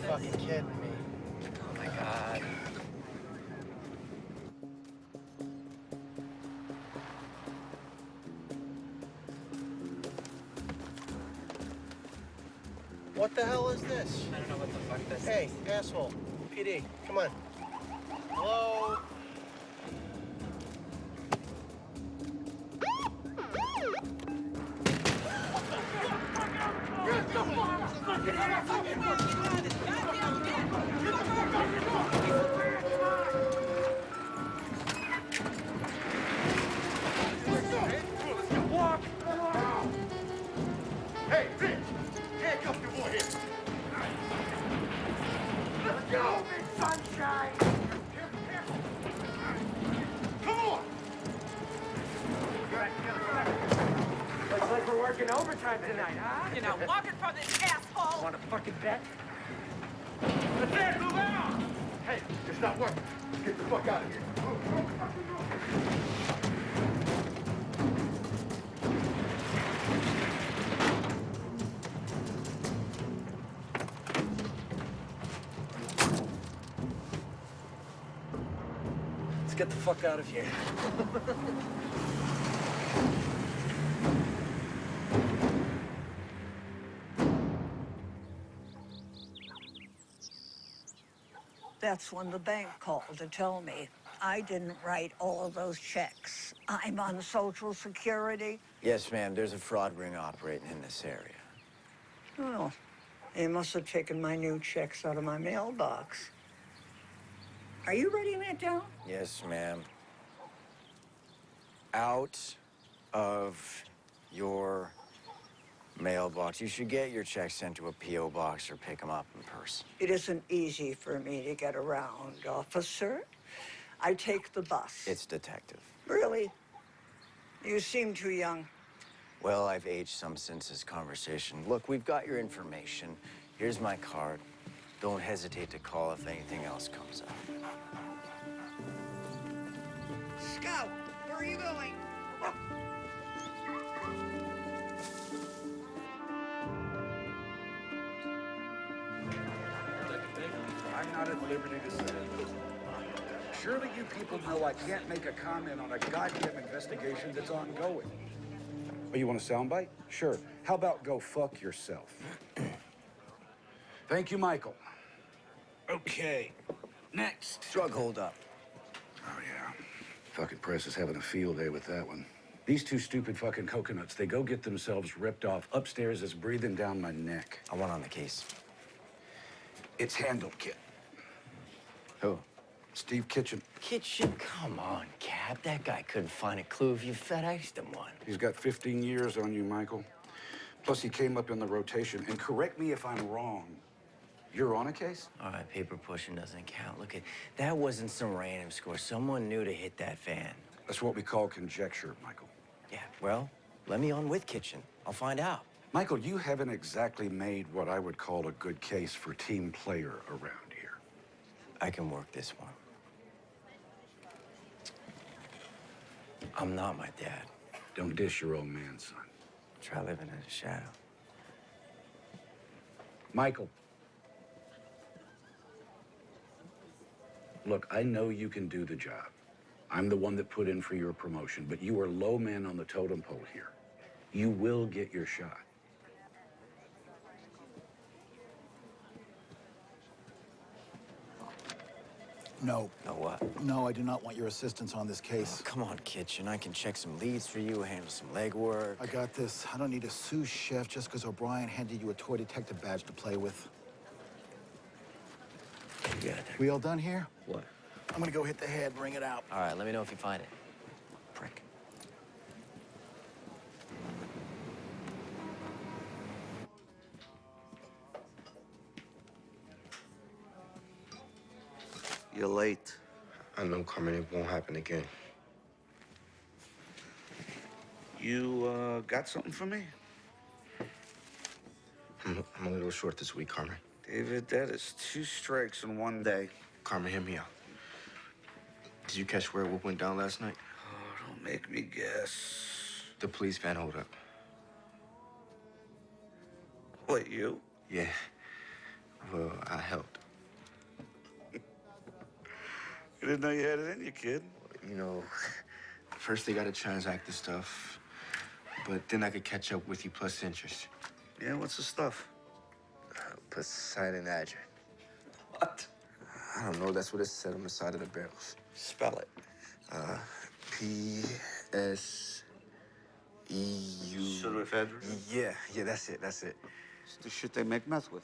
fucking kidding me. Oh my God. What the hell is this? I don't know what the fuck this Hey, is. asshole. PD, come on. Hello? Hey, Rich! Handcuff your boy here! Let's go, big sunshine! Come on! Looks like we're working overtime tonight, huh? You're not walking from this asshole! Want a fucking bet? That's it! Move out! Hey, it's not working. Get the fuck out of here. Let's get the fuck out of here. That's when the bank called to tell me I didn't write all of those checks. I'm on Social Security. Yes, ma'am. There's a fraud ring operating in this area. Oh, they must have taken my new checks out of my mailbox. Are you writing that down? Yes, ma'am. Out of your mailbox. You should get your checks sent to a P.O. box or pick them up in person. It isn't easy for me to get around, officer. I take the bus. It's detective. Really? You seem too young. Well, I've aged some since this conversation. Look, we've got your information. Here's my card. Don't hesitate to call if anything else comes up. Scout, where are you going? I'm not at liberty to say. Surely you people know I can't make a comment on a goddamn investigation that's ongoing. Oh, you want a soundbite? Sure. How about go fuck yourself? Thank you, Michael. Okay. Next. Drug holdup. Oh, yeah. Fucking press is having a field day with that one. These two stupid fucking coconuts, they go get themselves ripped off upstairs as breathing down my neck. I want on the case. It's handled, kid. Who? Steve Kitchen. Kitchen? Come on, Cap. That guy couldn't find a clue if you FedExed him one. He's got 15 years on you, Michael. Plus, he came up in the rotation. And correct me if I'm wrong, you're on a case? All right, paper pushing doesn't count. Look, that wasn't some random score. Someone knew to hit that van. That's what we call conjecture, Michael. Yeah, well, let me on with Kitchen. I'll find out. Michael, you haven't exactly made what I would call a good case for team player around here. I can work this one. I'm not my dad. Don't dish your old man, son. Try living in the shadow. Michael. Look, I know you can do the job. I'm the one that put in for your promotion, but you are low man on the totem pole here. You will get your shot. No. No what? No, I do not want your assistance on this case. Oh, come on, Kitchen. I can check some leads for you, handle some legwork. I got this. I don't need a sous chef just because O'Brien handed you a toy detective badge to play with. You got it. We all done here? What? I'm gonna go hit the head, ring it out. All right, let me know if you find it. Prick. You're late. I know, Carmen, it won't happen again. You, got something for me? I'm a little short this week, Carmen. David, that is 2 strikes in one day. Carmen, hear me out. Did you catch where what went down last night? Oh, don't make me guess. The police van hold up. What, you? Yeah. Well, I helped. You didn't know you had it in you, kid. You know, first they got to transact the stuff, but then I could catch up with you plus interest. Yeah, what's the stuff? Poseidon Adger. What? I don't know. That's what it said on the side of the barrels. Spell it. P-S-E-U. Pseudoephedrine? Yeah, that's it. It's the shit they make meth with.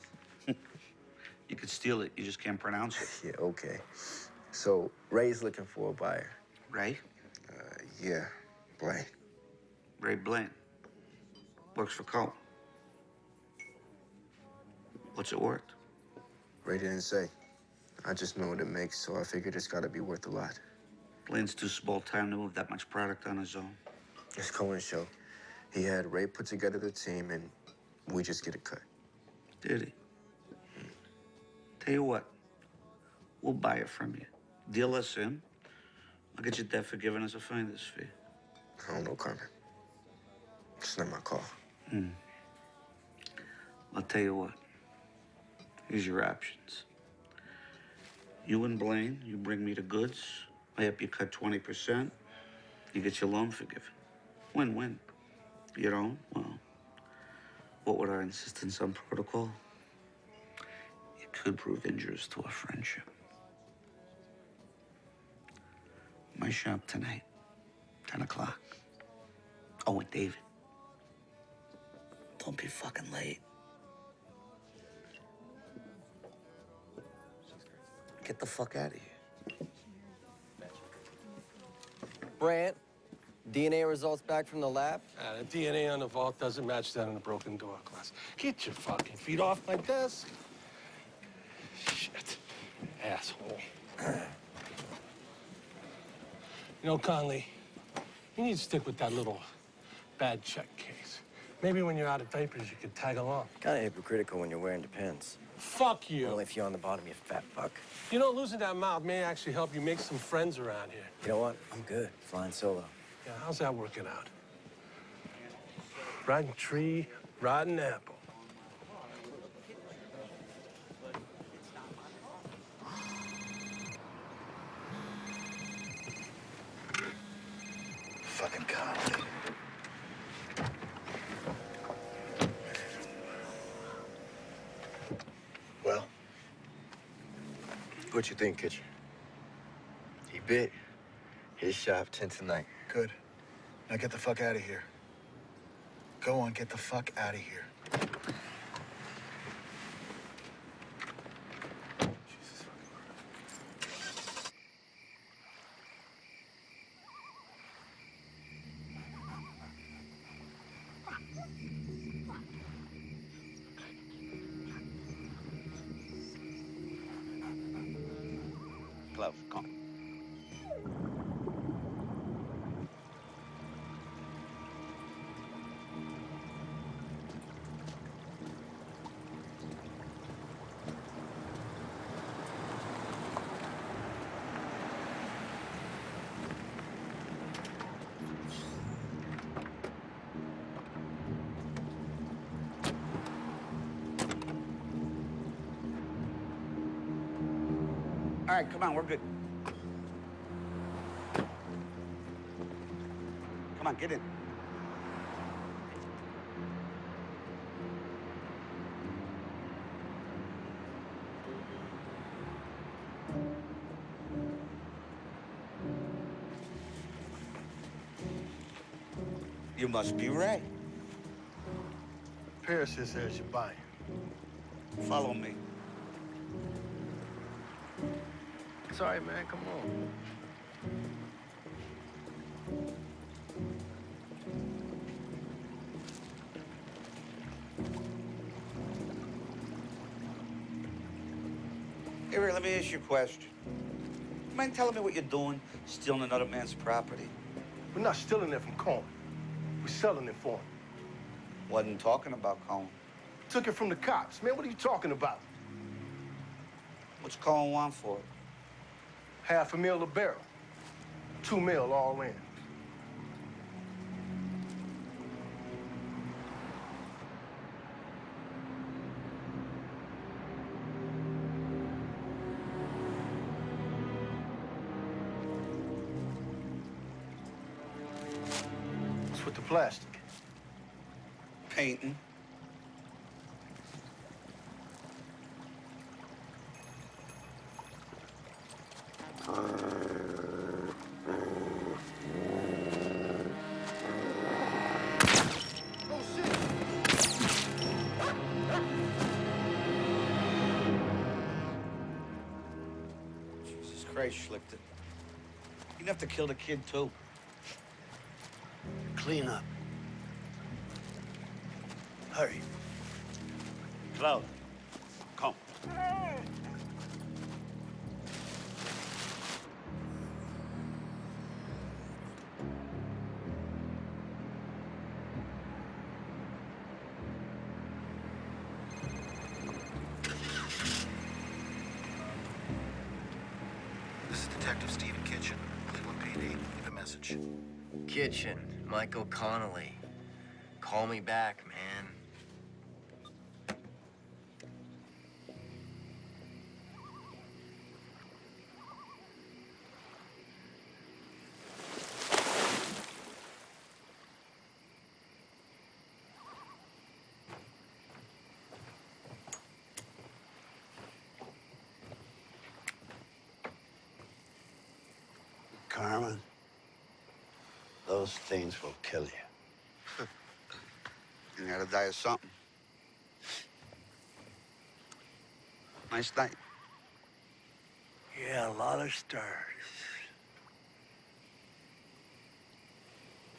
You could steal it, you just can't pronounce it. Yeah, okay. So Ray's looking for a buyer. Ray? Yeah, Blaine. Ray Blaine. Works for Cole. What's it worth? Ray didn't say. I just know what it makes, so I figured it's got to be worth a lot. Blaine's too small time to move that much product on his own. It's Cohen's show. He had Ray put together the team, and we just get a cut. Did he? Tell you what, we'll buy it from you. Deal us in. I'll get your debt forgiven as a finder's fee. I don't know, Carmen. It's not my call. I'll tell you what. Here's your options. You and Blaine, you bring me the goods. I help you cut 20%. You get your loan forgiven. Win-win. You don't? Well, what with our insistence on protocol? It could prove injurious to our friendship. My shop tonight, 10 o'clock. Oh, with David. Don't be fucking late. Get the fuck out of here. Brant, DNA results back from the lab? The DNA on the vault doesn't match that on the broken door glass. Get your fucking feet off my desk. Shit. Asshole. You know, Conley, you need to stick with that little bad check case. Maybe when you're out of diapers, you could tag along. Kind of hypocritical when you're wearing Depends. Fuck you. Only if you're on the bottom, you fat fuck. You know, losing that mouth may actually help you make some friends around here. You know what? I'm good. Flying solo. Yeah, how's that working out? Rotten tree, rotten apple. Fucking Conley. Well? What you think, Kitchen? He bit. His shop 10 tonight. Good. Now get the fuck out of here. Go on, get the fuck out of here. Jesus fucking Christ. Glove, come. All right, come on, we're good. Come on, get in. You must be Ray. Paris just says you're buying. Follow me. Sorry, man, come on. Hey, Ray, let me ask you a question. You mind telling me what you're doing, stealing another man's property? We're not stealing it from Cohen. We're selling it for him. Wasn't talking about Cohen. Took it from the cops. Man, what are you talking about? What's Cohen want for it? $500,000 a barrel. $2 million all in. with the plastic? Painting. Jesus Christ, Schlichter. You'd have to kill the kid, too. Clean up. Hurry. Cloud, come. This is Detective Stephen Kitchen, Cleveland PD. Leave a message. Kitchen, Michael Connolly. Call me back, man. Carmen, those things will kill you. You gotta die of something. Nice night. Yeah, a lot of stars.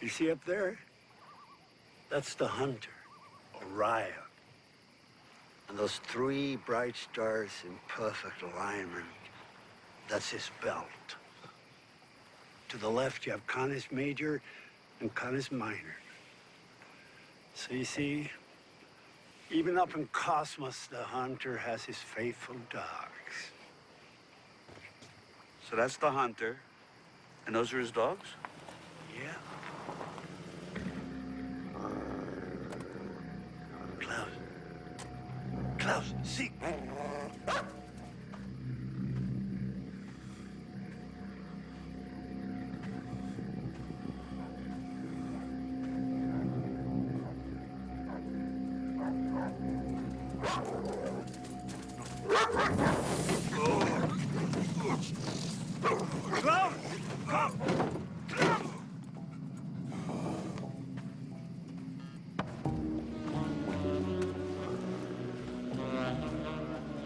You see up there? That's the hunter, Orion. And those three bright stars in perfect alignment, that's his belt. To the left, you have Canis Major and Canis Minor. So you see, even up in Cosmos, the hunter has his faithful dogs. So that's the hunter, and those are his dogs? Yeah. Klaus. Klaus, see. Klaus, come.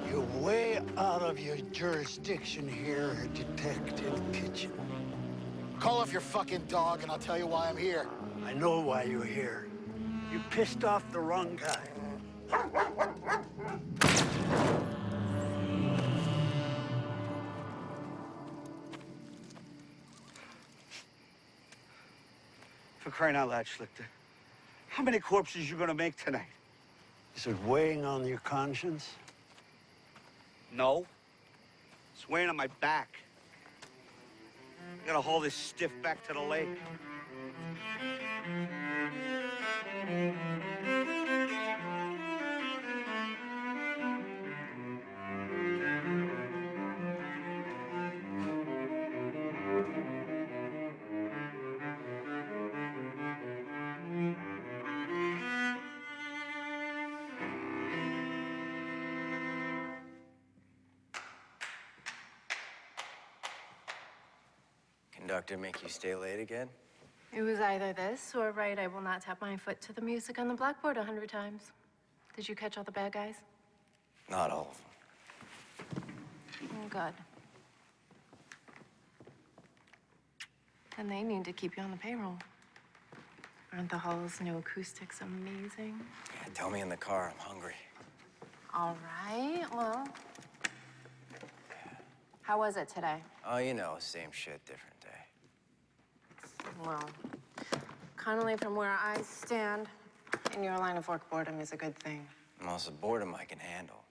You're way out of your jurisdiction here, Detective Kitchen. Call off your fucking dog and I'll tell you why I'm here. I know why you're here. You pissed off the wrong guy. For crying out loud, Schlichter. How many corpses you gonna make tonight? Is it weighing on your conscience? No. It's weighing on my back. I gotta haul this stiff back to the lake. Conductor make you stay late again? It was either this or right, I will not tap my foot to the music on the blackboard 100 times. Did you catch all the bad guys? Not all of them. Oh, good. And they need to keep you on the payroll. Aren't the hall's new acoustics amazing? Yeah, tell me in the car, I'm hungry. All right, well. How was it today? Oh, you know, same shit, different day. Well, Connolly, from where I stand, in your line of work, boredom is a good thing. And also boredom I can handle.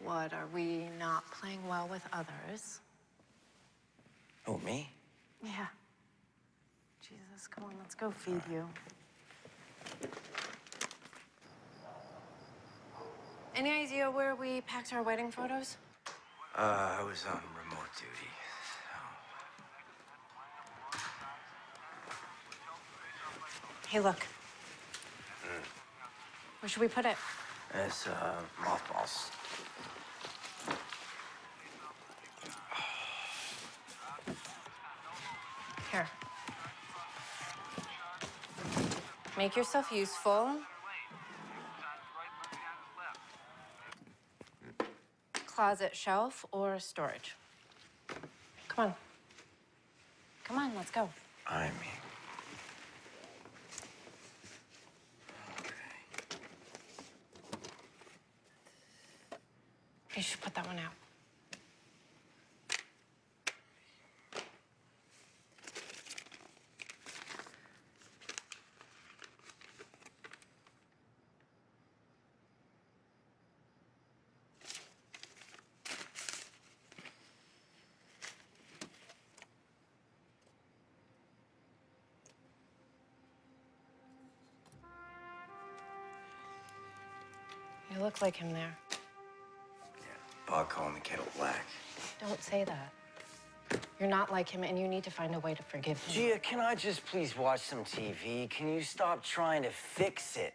What, are we not playing well with others? Oh, me? Yeah. Jesus, come on, let's go feed you. Any idea where we packed our wedding photos? I was on remote duty. Hey, look. Where should we put it? As mothballs. Here. Make yourself useful. Closet, shelf, or storage. Come on. Come on, let's go. I mean. You should put that one out. You look like him there. Bog calling the kettle black. Don't say that. You're not like him, and you need to find a way to forgive him. Gia, can I just please watch some TV? Can you stop trying to fix it?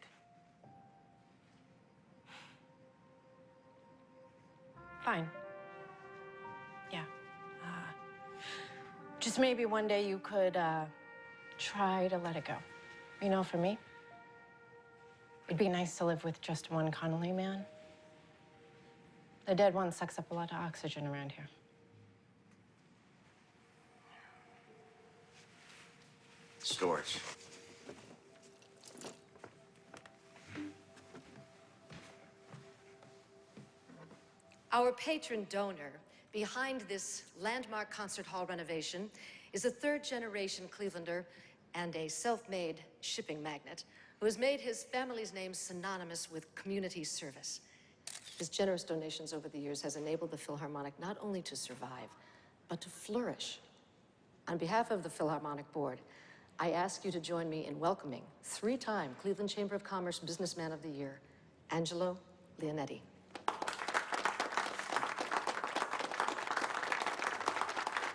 Fine. Yeah. Just maybe one day you could try to let it go. You know, for me, it'd be nice to live with just one Connolly man. The dead one sucks up a lot of oxygen around here. Storage. Our patron donor behind this landmark concert hall renovation is a third-generation Clevelander and a self-made shipping magnate who has made his family's name synonymous with community service. His generous donations over the years has enabled the Philharmonic not only to survive, but to flourish. On behalf of the Philharmonic Board, I ask you to join me in welcoming three-time Cleveland Chamber of Commerce Businessman of the Year, Angelo Leonetti.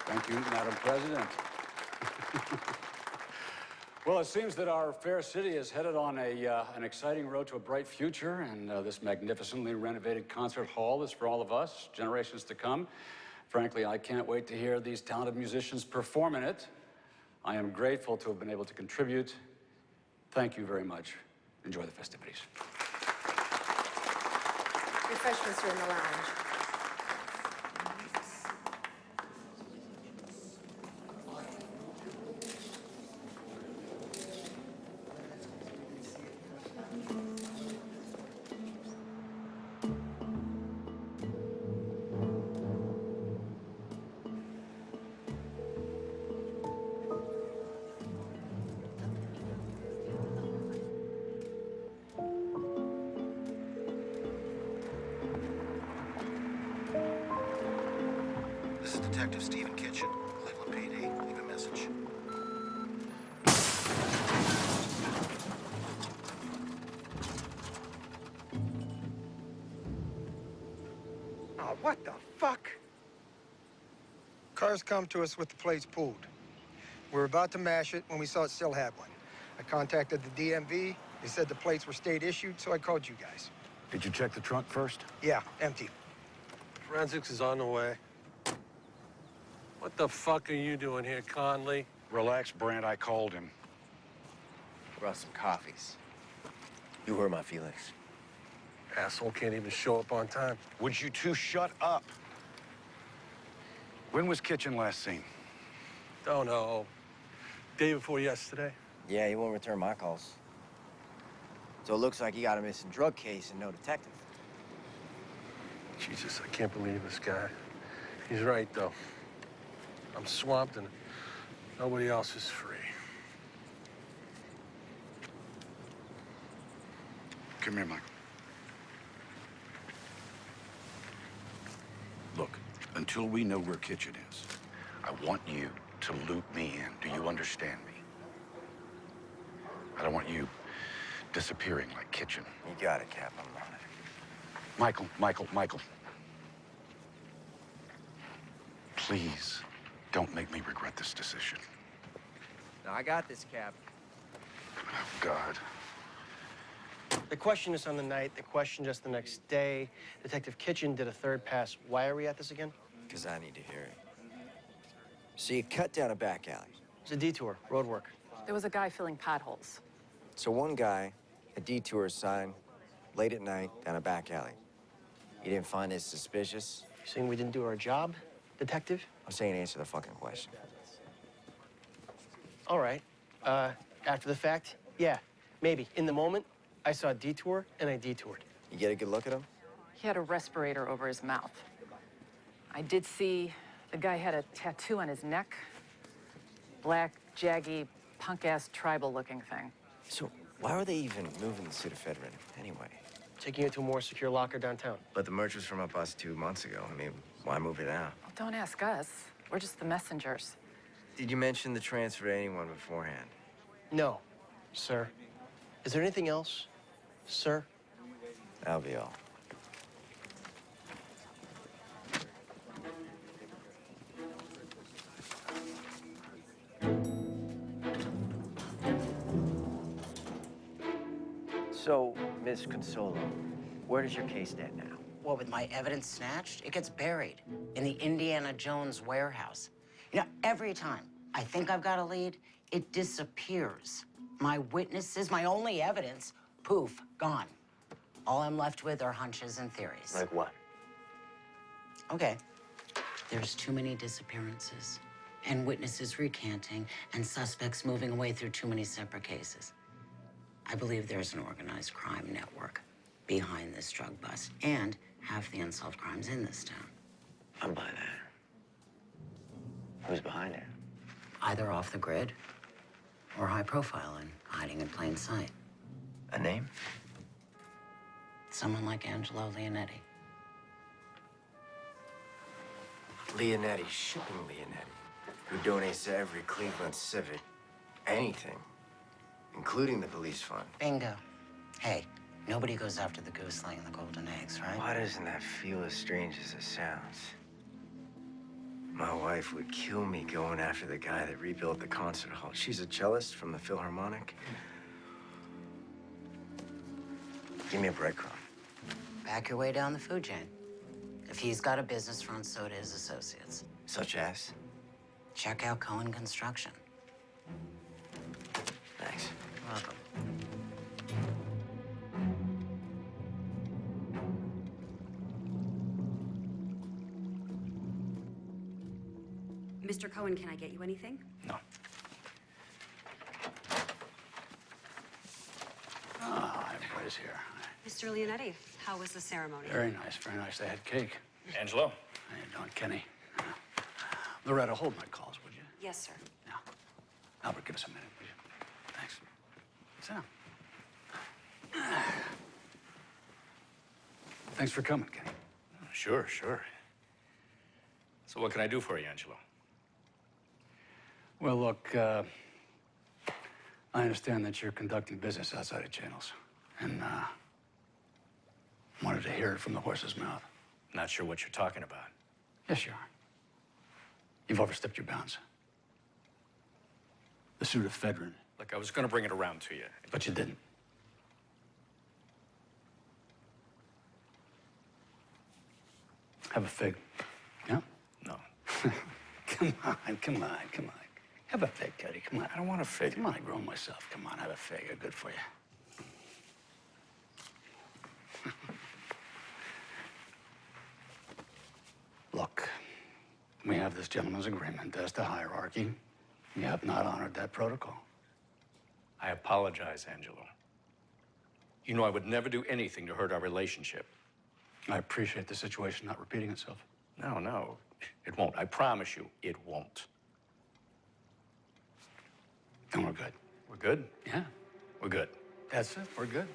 Thank you, Madam President. Well, it seems that our fair city is headed on an exciting road to a bright future, and this magnificently renovated concert hall is for all of us, generations to come. Frankly, I can't wait to hear these talented musicians perform in it. I am grateful to have been able to contribute. Thank you very much. Enjoy the festivities. Refreshments are in the lounge. This is Detective Stephen Kitchen, Cleveland PD. Leave a message. Oh, what the fuck? Cars come to us with the plates pulled. We were about to mash it when we saw it still had one. I contacted the DMV. They said the plates were state issued, so I called you guys. Did you check the trunk first? Yeah, empty. Forensics is on the way. What the fuck are you doing here, Conley? Relax, Brent. I called him. Brought some coffees. You hurt my feelings. Asshole can't even show up on time. Would you two shut up? When was Kitchen last seen? Don't know. Day before yesterday. Yeah, he won't return my calls. So it looks like you got a missing drug case and no detective. Jesus, I can't believe this guy. He's right, though. I'm swamped and nobody else is free. Come here, Michael. Look, until we know where Kitchen is, I want you to loop me in. Do you understand me? I don't want you disappearing like Kitchen. You got it, Cap. I'm on it. Michael. Please, don't make me regret this decision. No, I got this, Cap. Oh, God. They questioned us on the night. They questioned us the next day. Detective Kitchen did a third pass. Why are we at this again? Because I need to hear it. So you cut down a back alley. It's a detour, road work. There was a guy filling potholes. So one guy, a detour sign, late at night, down a back alley. You didn't find this suspicious? You saying we didn't do our job, detective? I'm saying answer the fucking question. All right. After the fact, yeah, maybe. In the moment, I saw a detour, and I detoured. You get a good look at him? He had a respirator over his mouth. I did see the guy had a tattoo on his neck. Black, jaggy, punk-ass tribal-looking thing. So why were they even moving the pseudoephedrine anyway? Taking it to a more secure locker downtown. But the merch was from up us 2 months ago. I mean, why move it out? Well, don't ask us. We're just the messengers. Did you mention the transfer to anyone beforehand? No, sir. Is there anything else, sir? That'll be all. So, Miss Consolo, where does your case stand now? Well, with my evidence snatched, it gets buried in the Indiana Jones warehouse. You know, every time I think I've got a lead, it disappears. My witnesses, my only evidence, poof, gone. All I'm left with are hunches and theories. Like what? Okay. There's too many disappearances, and witnesses recanting, and suspects moving away through too many separate cases. I believe there's an organized crime network behind this drug bust, and half the unsolved crimes in this town. I'm by that. Who's behind it? Either off the grid or high profile and hiding in plain sight. A name? Someone like Angelo Leonetti. Leonetti, shipping Leonetti, who donates to every Cleveland Civic anything, including the police fund. Bingo. Hey, nobody goes after the goose laying the golden eggs, right? Why doesn't that feel as strange as it sounds? My wife would kill me going after the guy that rebuilt the concert hall. She's a cellist from the Philharmonic. Give me a breadcrumb. Back your way down the food chain. If he's got a business front, so do his associates. Such as? Check out Cohen Construction. Thanks. Welcome. Mr. Cohen, can I get you anything? No. Ah, everybody's here. Mr. Leonetti, how was the ceremony? Very nice, very nice. They had cake. Angelo? How you doing, Kenny? Loretta, hold my calls, would you? Yes, sir. Now, Albert, give us a minute, would you? Thanks. Sit down. Thanks for coming, Kenny. Sure, sure. So what can I do for you, Angelo? Well, look, I understand that you're conducting business outside of channels, and wanted to hear it from the horse's mouth. Not sure what you're talking about. Yes, you are. You've overstepped your bounds. The pseudoephedrine. Look, I was going to bring it around to you. But you didn't. Have a fig. Yeah? No. Come on, come on, come on. Have a fig, Cuddy. Come on. I don't want a fig. Come on, I grow 'em myself. Come on, have a fig. They're good for you. Look, we have this gentleman's agreement as to hierarchy. You have not honored that protocol. I apologize, Angelo. You know I would never do anything to hurt our relationship. I appreciate the situation not repeating itself. No, no, it won't. I promise you, it won't. And we're good. We're good? Yeah. We're good. That's it. We're good.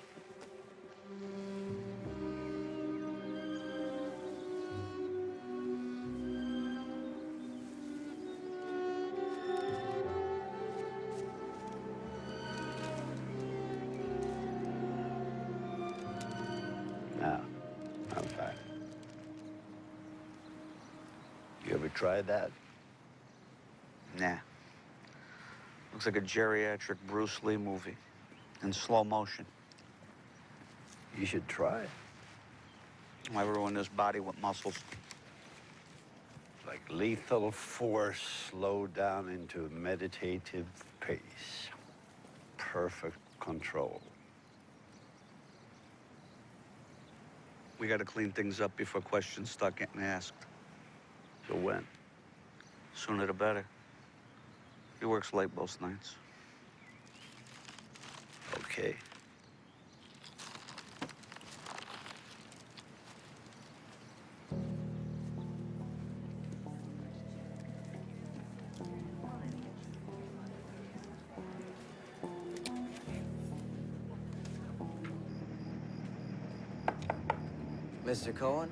Now, I'm fine. You ever tried that? Nah. Looks like a geriatric Bruce Lee movie. in slow motion. You should try it. Why ruin this body with muscles? Like lethal force slowed down into meditative pace. Perfect control. We gotta clean things up before questions start getting asked. So when? Sooner the better. He works late most nights. Okay. Mr. Cohen?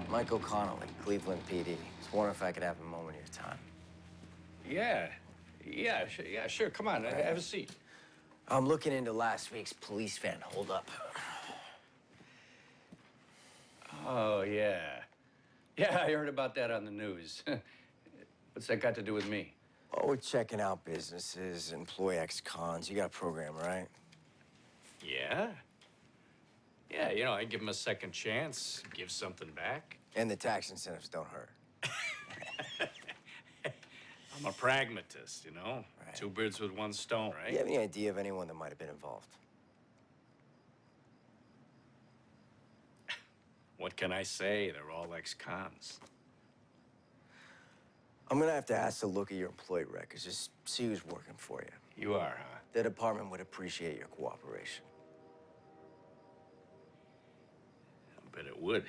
Michael Connolly, Cleveland PD. Just wondering if I could have a moment of your time. Yeah, sure. Come on, have a seat. I'm looking into last week's police van holdup. Oh, yeah. Yeah, I heard about that on the news. What's that got to do with me? Oh, we're checking out businesses, employee ex-cons. You got a program, right? Yeah? Yeah, you know, I give them a second chance, give something back. And the tax incentives don't hurt. I'm a pragmatist, you know? Right. Two birds with one stone, right? Do you have any idea of anyone that might have been involved? What can I say? They're all ex-cons. I'm gonna have to ask to look at your employee records, just see who's working for you. You are, huh? The department would appreciate your cooperation. I bet it would.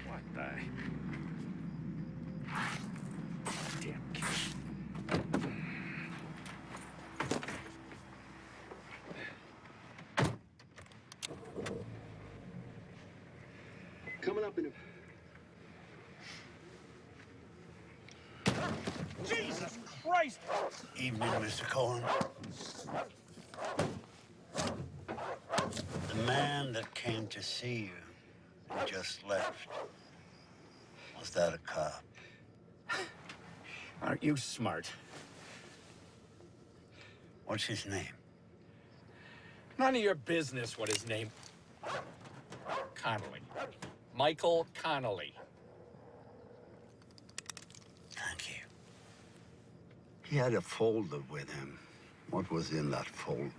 What the? Damn kid. Coming up in a... Jesus Christ! Evening, Mr. Cohen. The man that came to see you and just left, was that a cop? Aren't you smart? What's his name? None of your business what his name... Connolly. Michael Connolly. Thank you. He had a folder with him. What was in that folder?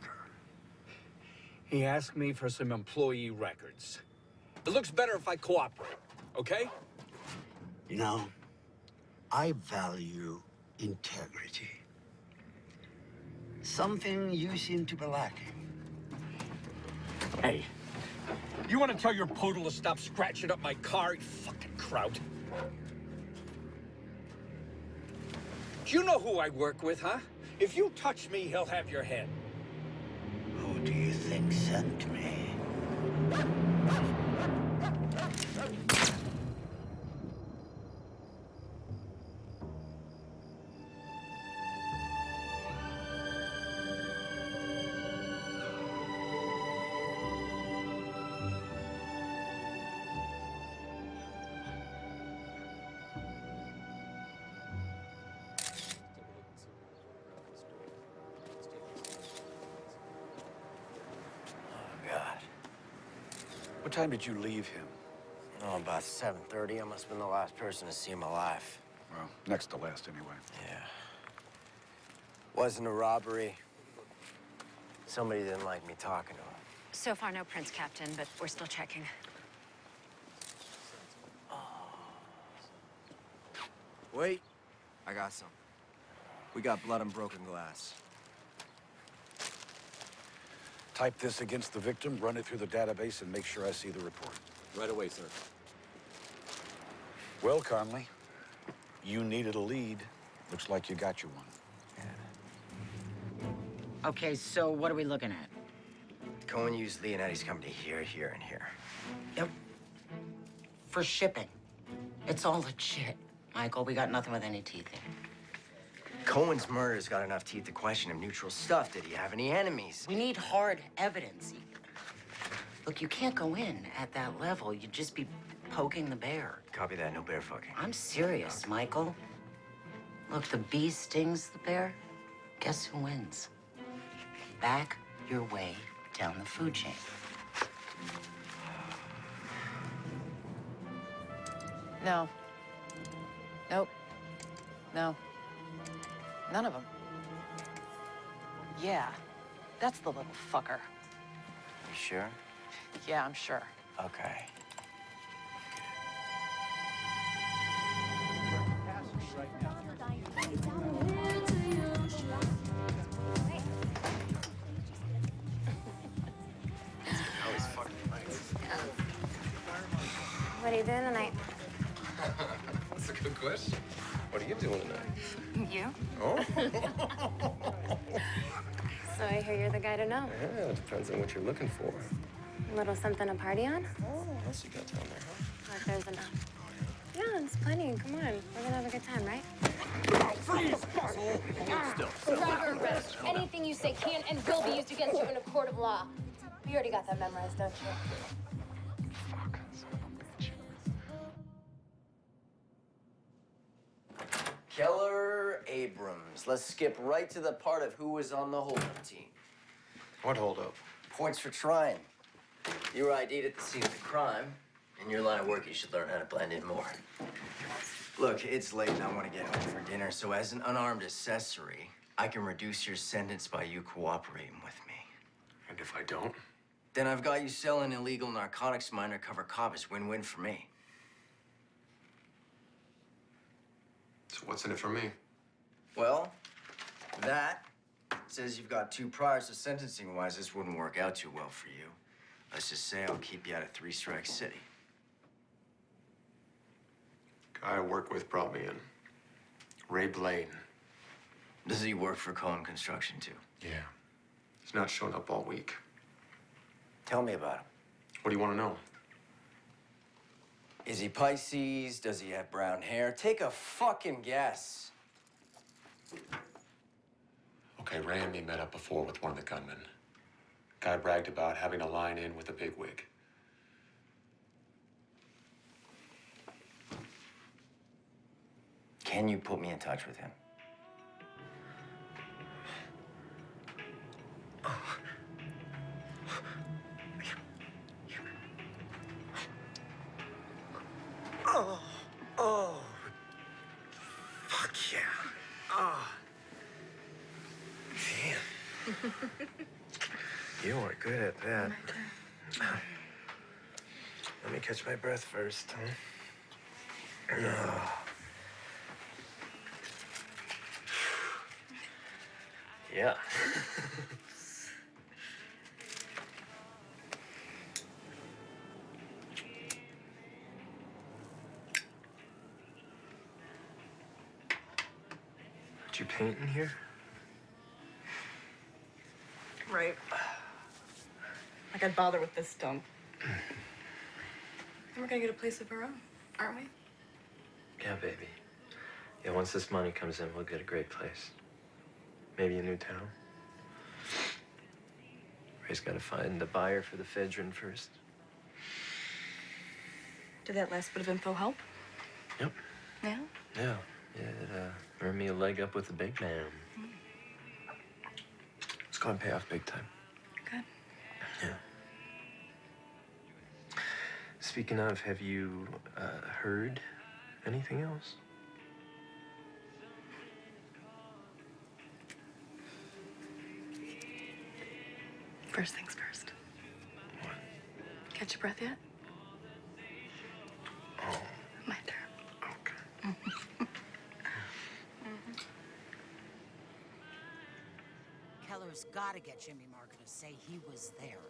He asked me for some employee records. It looks better if I cooperate, okay? You know, I value integrity. Something you seem to be lacking. Hey, you want to tell your poodle to stop scratching up my car, you fucking kraut? Do you know who I work with, huh? If you touch me, he'll have your head. Who do you think sent me? God. What time did you leave him? Oh, about 7:30. I must have been the last person to see him alive. Well, next to last, anyway. Yeah. Wasn't a robbery. Somebody didn't like me talking to him. So far, no prints, Captain, but we're still checking. Wait. I got some. We got blood and broken glass. Type this against the victim, run it through the database, and make sure I see the report. Right away, sir. Well, Conley, you needed a lead. Looks like you got you one. Okay, so what are we looking at? Cohen used Leonetti's company here, here, and here. Yep. For shipping. It's all legit. Michael, we got nothing with any teeth in it. Cohen's murder's got enough teeth to question him. Neutral stuff. Did he have any enemies? We need hard evidence. Look, you can't go in at that level. You'd just be poking the bear. Copy that. No bear fucking. I'm serious, Michael. Look, the bee stings the bear. Guess who wins? Back your way down the food chain. No. Nope. No. None of them. Yeah, that's the little fucker. You sure? Yeah, I'm sure. Okay. What are you doing tonight? That's a good question. What are you doing tonight? You? Oh? So I hear you're the guy to know. Yeah, it depends on what you're looking for. A little something to party on? Oh, what else you got down there, huh? If there's enough. Yeah, it's plenty. Come on. We're gonna have a good time, right? Freeze! Still. Driver arrest. Anything you say can and will be used against you in a court of law. You already got that memorized, don't you? Keller Abrams. Let's skip right to the part of who was on the holding team. What holdup? Points for trying. You were ID'd at the scene of the crime. In your line of work, you should learn how to blend in more. Look, it's late and I want to get home for dinner, so as an unarmed accessory, I can reduce your sentence by you cooperating with me. And if I don't? Then I've got you selling illegal narcotics to my undercover cop. It's win-win for me. So what's in it for me? Well, that says you've got 2 priors, so sentencing-wise, this wouldn't work out too well for you. Let's just say I'll keep you out of 3 Strike City. Guy I work with brought me in. Ray Blaine. Does he work for Cohen Construction, too? Yeah. He's not shown up all week. Tell me about him. What do you want to know? Is he Pisces? Does he have brown hair? Take a fucking guess. Okay, Ray and me met up before with one of the gunmen. Guy bragged about having a line in with a bigwig. Can you put me in touch with him? Oh. Fuck yeah. Oh. Damn. You are good at that. Let me catch my breath first, huh? Yeah. Did you paint in here? Right. Like I'd bother with this dump. Then we're gonna get a place of our own, aren't we? Yeah, baby. Yeah, once this money comes in, we'll get a great place. Maybe a new town. Ray's got to find the buyer for the Fedrin first. Did that last bit of info help? Yep. Yeah? Yeah. Yeah, it earned me a leg up with the big man. It's going to pay off big time. Good. Yeah. Speaking of, have you heard anything else? First things first. What? Catch your breath yet? Oh. My turn. Okay. Keller's got to get Jimmy Marker to say he was there.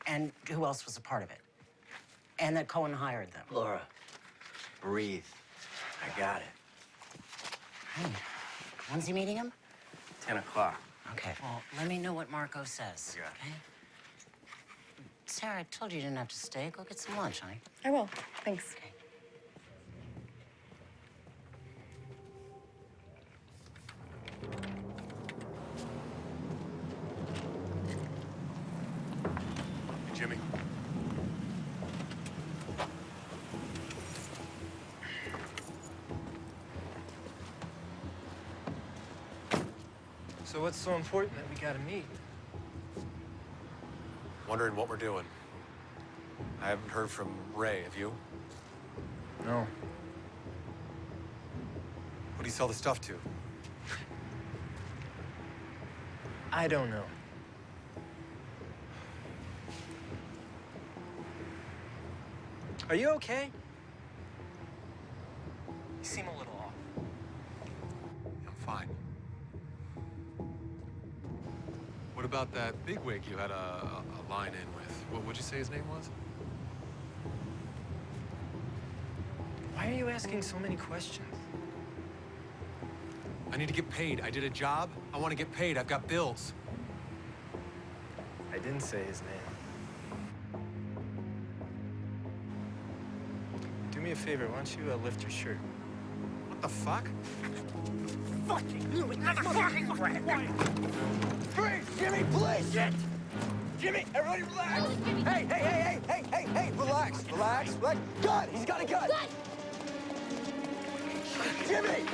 And who else was a part of it? And that Cohen hired them. Laura, breathe. I got it. Hey, when's he meeting him? 10 o'clock. Okay, well, let me know what Marco says, okay? Sarah, I told you you didn't have to stay. Go get some lunch, honey. I will. Thanks. Okay. Jimmy. So what's so important that we gotta meet? Wondering what we're doing. I haven't heard from Ray, have you? No. Who do you sell the stuff to? I don't know. Are you okay? You seem a little off. I'm fine. What about that bigwig you had a line in with? What would you say his name was? Why are you asking so many questions? I need to get paid. I did a job. I want to get paid. I've got bills. I didn't say his name. Do me a favor, why don't you lift your shirt? What the fuck? Fucking you, motherfucking rat! Freeze! Jimmy, please! Shit! Jimmy, everybody relax! Hey, relax, relax. Gun! He's got a gun! Jimmy,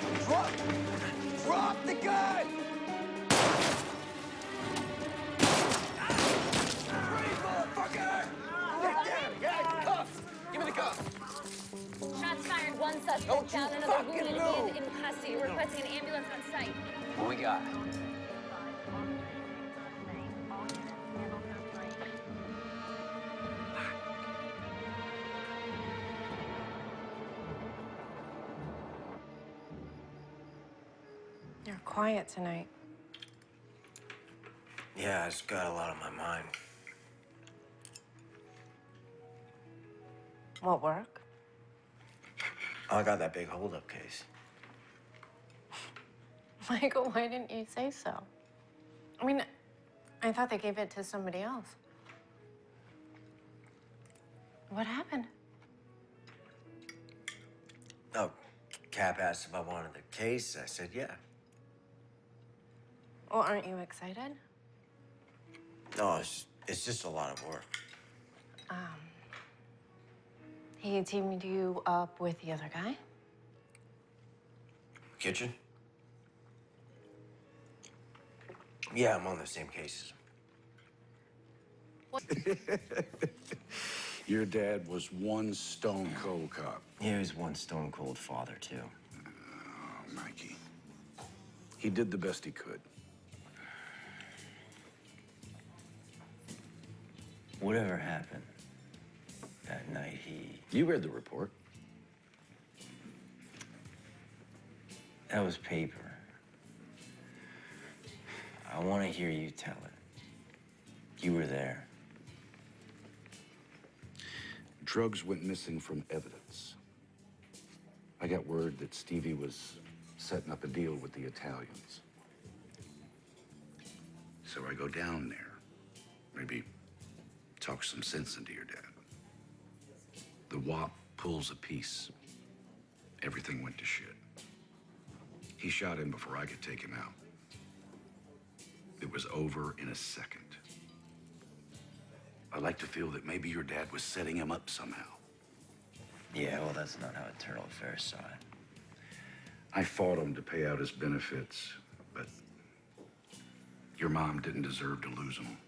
drop the gun! Freeze, motherfucker! Get down, yeah, cuffs! Give me the cuffs! Shots fired, one suspect Don't you down, another fucking wounded move. in custody. Requesting an ambulance on site. What we got? You're quiet tonight. Yeah, I just got a lot on my mind. What work? I got that big holdup case. Michael, why didn't you say so? I mean, I thought they gave it to somebody else. What happened? Oh, Cap asked if I wanted the case. I said yeah. Well, aren't you excited? No, it's just a lot of work. He teamed you up with the other guy? Kitchen? Yeah, I'm on the same cases. Your dad was one stone cold cop. He was one stone cold father, too. Oh, Mikey. He did the best he could. Whatever happened that night, You read the report. that was paper. I want to hear you tell it. You were there. Drugs went missing from evidence. I got word that Stevie was setting up a deal with the Italians. So I go down there. Maybe talk some sense into your dad. The WAP pulls a piece. Everything went to shit. He shot him before I could take him out. It was over in a second. I like to feel that maybe your dad was setting him up somehow. Yeah, well, that's not how Eternal Affairs saw it. I fought him to pay out his benefits, but your mom didn't deserve to lose him.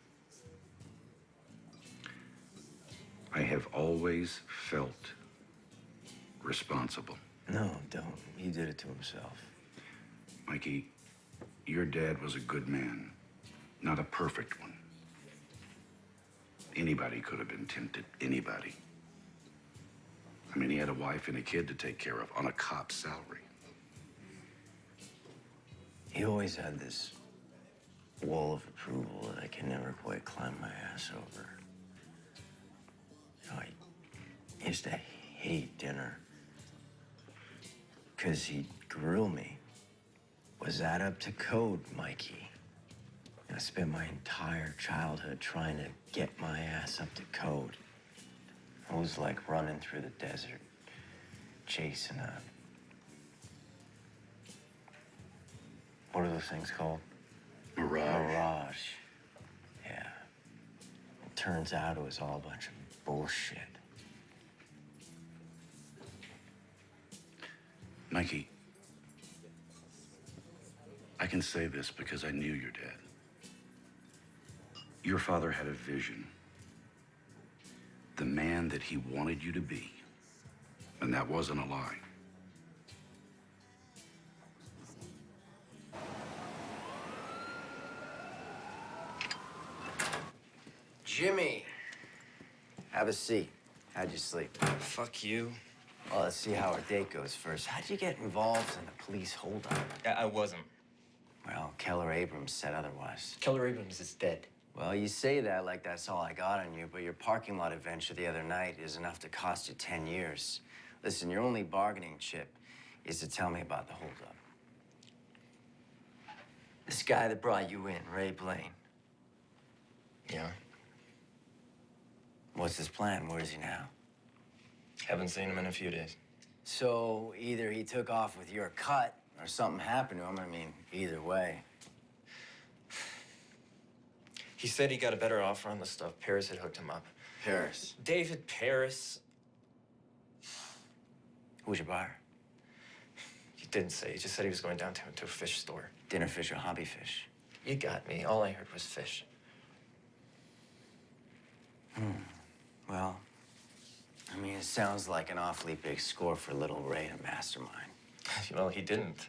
I have always felt responsible. No, don't. He did it to himself. Mikey, your dad was a good man, not a perfect one. Anybody could have been tempted, anybody. I mean, he had a wife and a kid to take care of on a cop's salary. He always had this wall of approval that I can never quite climb my ass over. You know, I used to hate dinner. Because he'd grill me. Was that up to code, Mikey? I spent my entire childhood trying to get my ass up to code. It was like running through the desert, chasing a... What are those things called? Mirage. Mirage. Yeah. It turns out it was all a bunch of bullshit. Mikey, I can say this because I knew your dad. Your father had a vision. The man that he wanted you to be. And that wasn't a lie. Jimmy! Have a seat. How'd you sleep? Fuck you. Well, let's see how our date goes first. How'd you get involved in the police holdup? I wasn't. Well, Keller Abrams said otherwise. Keller Abrams is dead. Well, you say that like that's all I got on you, but your parking lot adventure the other night is enough to cost you 10 years. Listen, your only bargaining chip is to tell me about the holdup. This guy that brought you in, Ray Blaine. Yeah. What's his plan? Where is he now? Haven't seen him in a few days. So either he took off with your cut or something happened to him. I mean, either way. He said he got a better offer on the stuff. Paris had hooked him up. Paris? David Paris. Who's your buyer? He didn't say. He just said he was going downtown to a fish store. Dinner fish or hobby fish? You got me. All I heard was fish. Well, I mean, it sounds like an awfully big score for little Ray to mastermind. Well, he didn't.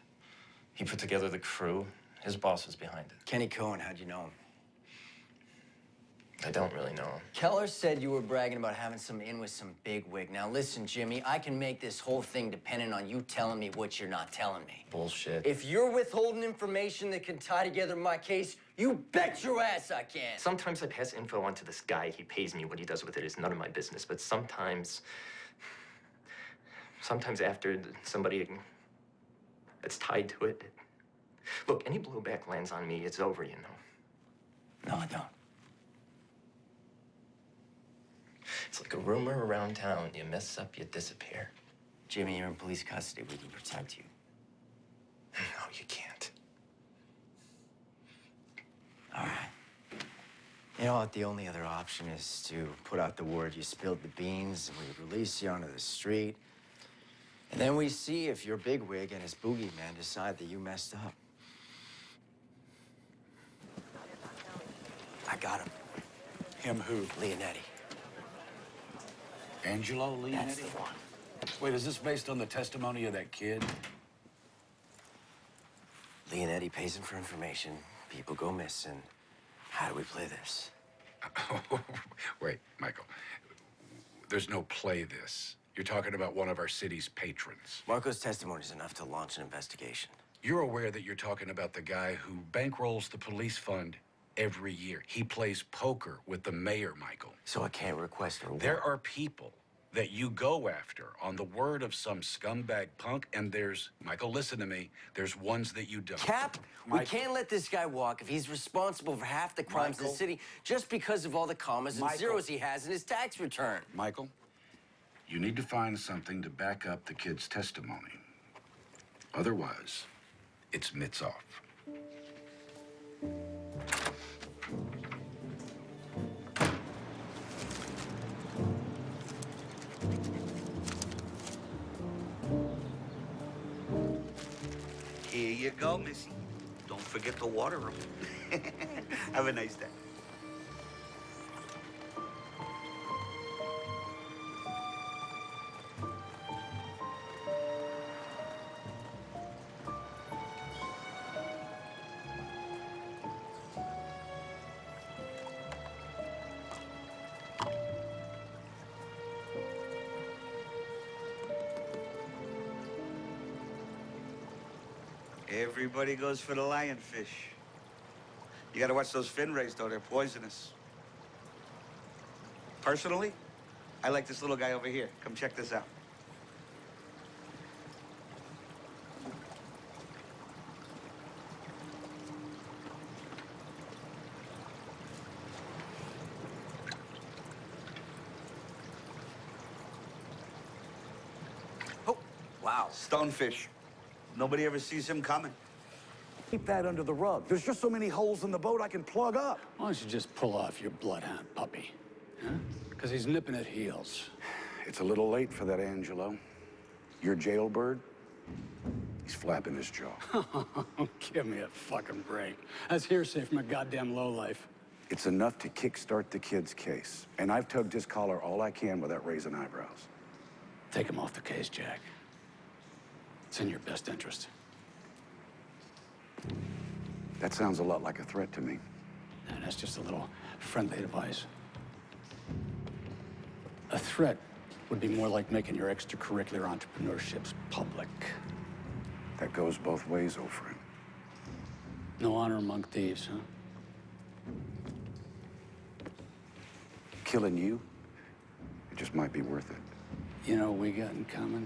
He put together the crew. His boss was behind it. Kenny Cohen, how'd you know him? I don't really know him. Keller said you were bragging about having some in with some bigwig. Now listen, Jimmy, I can make this whole thing dependent on you telling me what you're not telling me. Bullshit. If you're withholding information that can tie together my case, you bet your ass I can. Sometimes I pass info on to this guy. He pays me. What he does with it is none of my business. But sometimes after somebody that's tied to it. Look, any blowback lands on me, it's over, you know. No, I don't. It's like a rumor around town. You mess up, you disappear. Jimmy, you're in police custody. We can protect you. No, you can't. All right. You know what? The only other option is to put out the word you spilled the beans and we release you onto the street. And then we see if your bigwig and his boogeyman decide that you messed up. I got him. Him who? Leonetti. Angelo Leonetti? That's the one. Wait, is this based on the testimony of that kid? Leonetti pays him for information. People go missing. How do we play this? Wait, Michael. There's no play this. You're talking about one of our city's patrons. Marco's testimony is enough to launch an investigation. You're aware that you're talking about the guy who bankrolls the police fund every year. He plays poker with the mayor, Michael. So I can't request a warrant? There are people that you go after on the word of some scumbag punk, and there's, Michael, listen to me, there's ones that you don't. Cap, we can't let this guy walk if he's responsible for half the crimes in the city just because of all the commas and zeros he has in his tax return. Michael, you need to find something to back up the kid's testimony. Otherwise, it's mitts off. Here you go, Missy. Don't forget to water them. Have a nice day. Everybody goes for the lionfish. You gotta watch those fin rays, though. They're poisonous. Personally, I like this little guy over here. Come check this out. Wow. Stonefish. Nobody ever sees him coming. Keep that under the rug. There's just so many holes in the boat I can plug up. Why don't you just pull off your bloodhound puppy? Huh? Because he's nipping at heels. It's a little late for that, Angelo. Your jailbird, he's flapping his jaw. Give me a fucking break. That's hearsay from a goddamn lowlife. It's enough to kickstart the kid's case. And I've tugged his collar all I can without raising eyebrows. Take him off the case, Jack. It's in your best interest. That sounds a lot like a threat to me. And that's just a little friendly advice. A threat would be more like making your extracurricular entrepreneurships public. That goes both ways, old friend. No honor among thieves, huh? Killing you, it just might be worth it. You know what we got in common?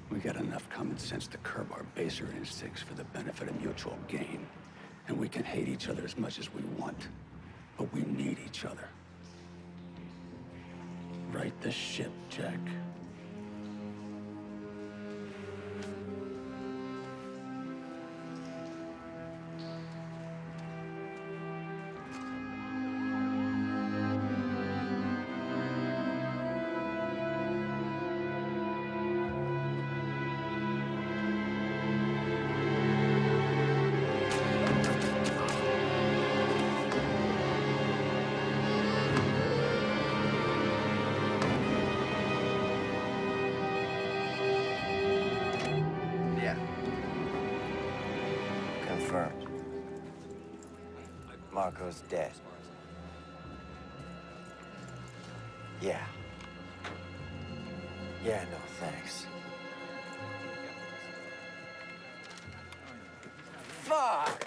We got enough common sense to curb our baser instincts for the benefit of mutual gain. And we can hate each other as much as we want, but we need each other. Right the ship, Jack. Yeah. Confirmed. Marco's dead. Yeah. Yeah, no thanks. Fuck!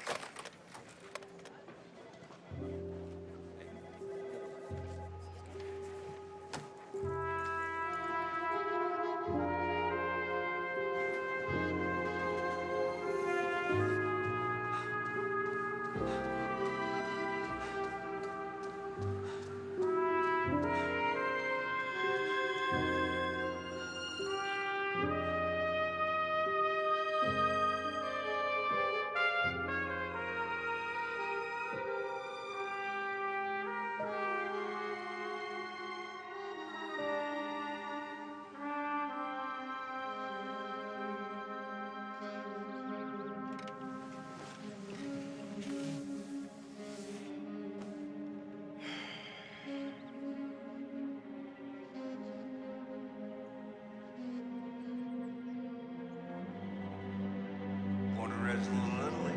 Born and raised in Little Italy.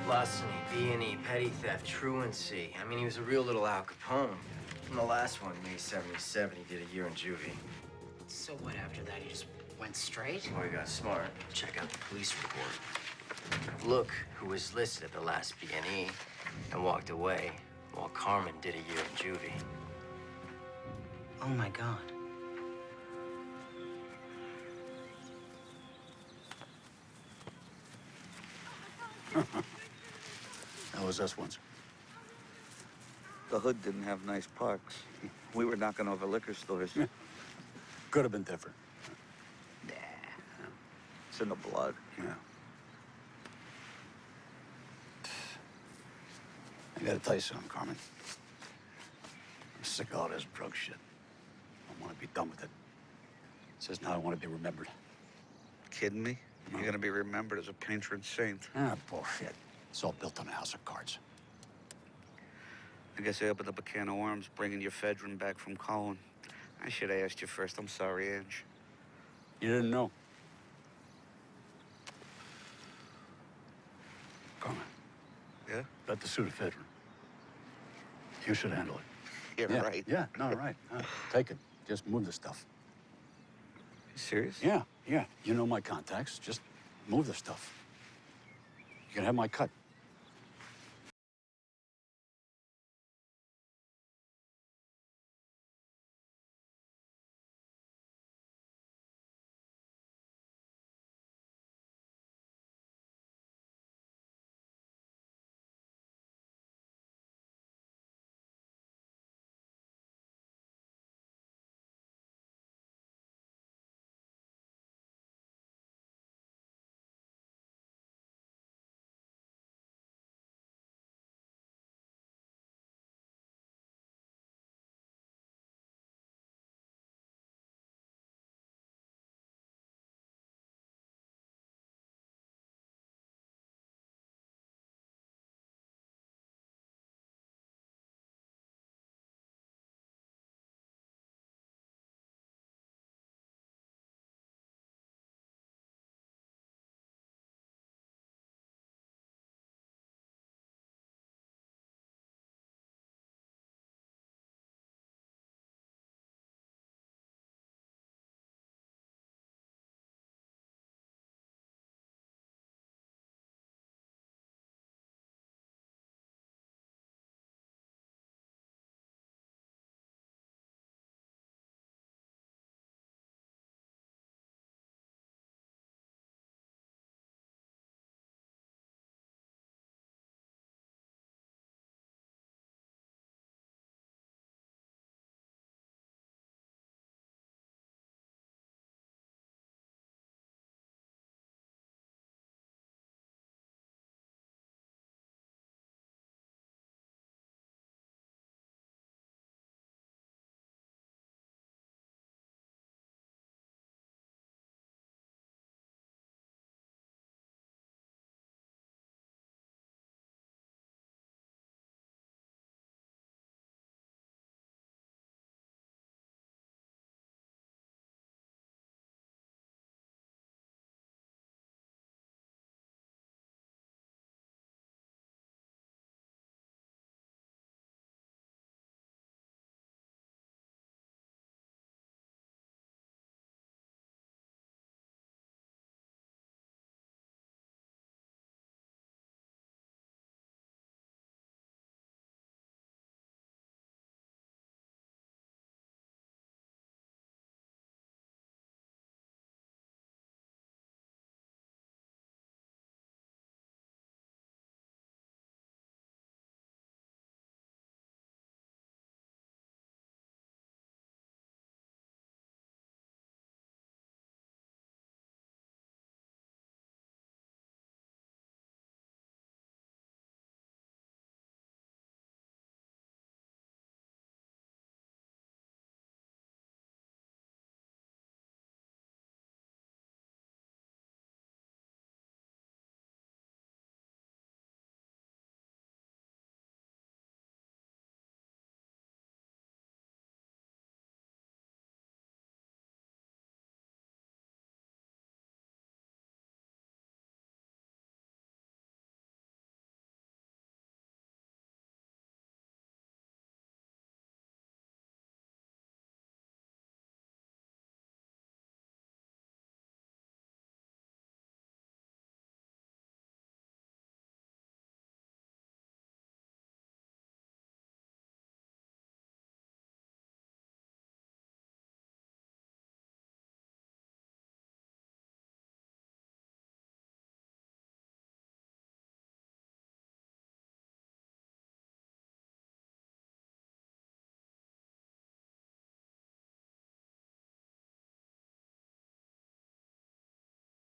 Larceny, B&E, petty theft, truancy. I mean, he was a real little Al Capone. And the last one, May 77, he did a year in juvie. So what after that? He just went straight? Oh, he got smart. Check out the police report. Look who was listed at the last B&E and walked away while Carmen did a year in juvie. Oh my God. That was us once. The hood didn't have nice parks. We were knocking over liquor stores. Could have been different. It's in the blood. Yeah. I gotta tell you something, Carmen. I'm sick of all this drug shit. I want to be done with it. It says now I want to be remembered. Kidding me? You're gonna be remembered as a patron saint. Ah, bullshit. It's all built on a house of cards. I guess I opened up a can of worms bringing your Fedrin back from Colin. I should have asked you first. I'm sorry, Ange. You didn't know. Carmen. Yeah? Got the suit of Fedrin. You should handle it. You're right. Yeah, no, right. Take it. Just move the stuff. You serious? Yeah. You know my contacts. Just move the stuff. You can have my cut.